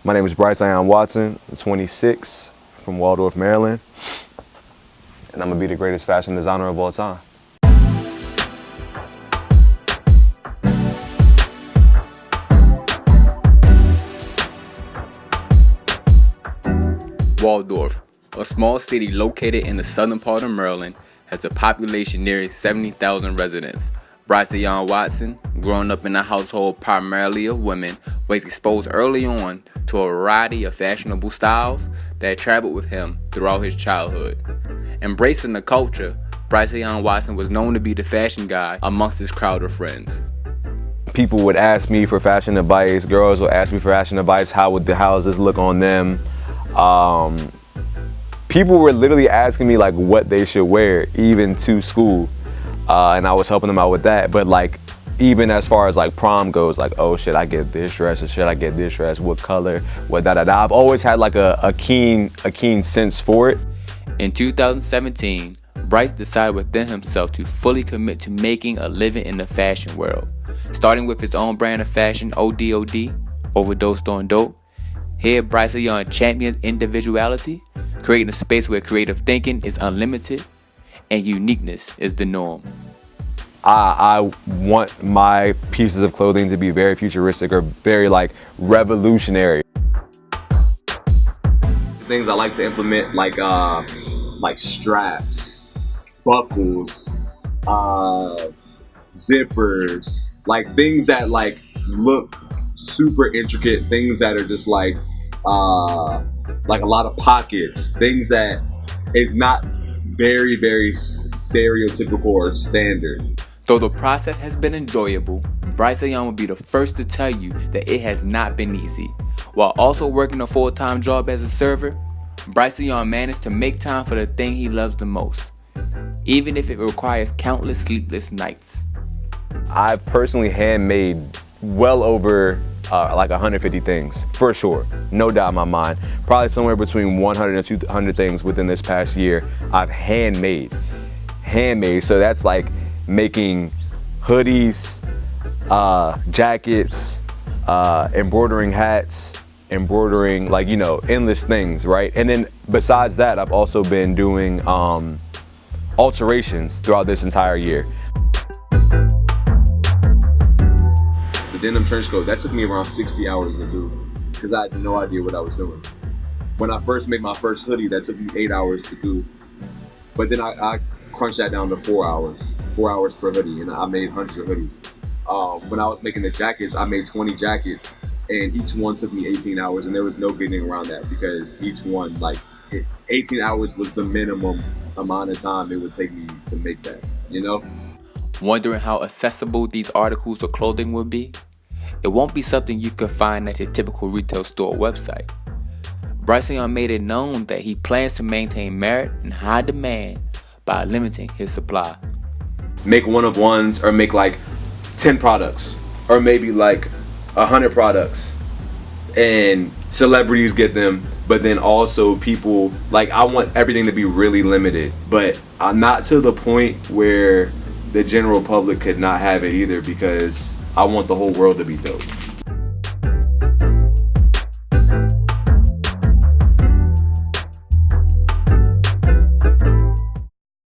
My name is Brisayon Watson, I'm 26, from Waldorf, Maryland, and I'm gonna be the greatest fashion designer of all time. Waldorf, a small city located in the southern part of Maryland, has a population nearing 70,000 residents. Brisayon Watson, growing up in a household primarily of women, was exposed early on to a variety of fashionable styles that traveled with him throughout his childhood. Embracing the culture, Brisayon Watson was known to be the fashion guy amongst his crowd of friends. People would ask me for fashion advice, girls would ask me for fashion advice, how does this look on them? People were literally asking me like what they should wear, even to school, and I was helping them out with that. But like, even as far as like prom goes, like, oh, should I get this dress or should I get this dress? What color? What da-da-da. I've always had like a keen sense for it. In 2017, Bryce decided within himself to fully commit to making a living in the fashion world, starting with his own brand of fashion, O.D.O.D, Overdosed on Dope. Here, Brisayon champions individuality, creating a space where creative thinking is unlimited and uniqueness is the norm. I want my pieces of clothing to be very futuristic or very like revolutionary. Things I like to implement like straps, buckles, zippers, like things that like look super intricate, things that are just like a lot of pockets, things that is not very stereotypical or standard. Though the process has been enjoyable, Brisayon will be the first to tell you that it has not been easy. While also working a full-time job as a server, Brisayon managed to make time for the thing he loves the most, even if it requires countless sleepless nights. I've personally handmade well over like 150 things, for sure, no doubt in my mind. Probably somewhere between 100 and 200 things within this past year I've handmade. So that's like making hoodies, jackets, embroidering hats, embroidering, like, you know, endless things, right? And then besides that, I've also been doing alterations throughout this entire year. The denim trench coat, that took me around 60 hours to do because I had no idea what I was doing. When I first made my first hoodie, that took me 8 hours to do. But then I crunched that down to 4 hours. 4 hours per hoodie, and I made hundreds of hoodies. When I was making the jackets, I made 20 jackets, and each one took me 18 hours, and there was no getting around that because each one, like, 18 hours was the minimum amount of time it would take me to make that, you know? Wondering how accessible these articles of clothing would be? It won't be something you can find at your typical retail store website. Brisayon made it known that he plans to maintain merit and high demand by limiting his supply. Make one of ones, or make like 10 products, or maybe like 100 products, and celebrities get them, but then also people, like, I want everything to be really limited, but not to the point where the general public could not have it either, because I want the whole world to be dope.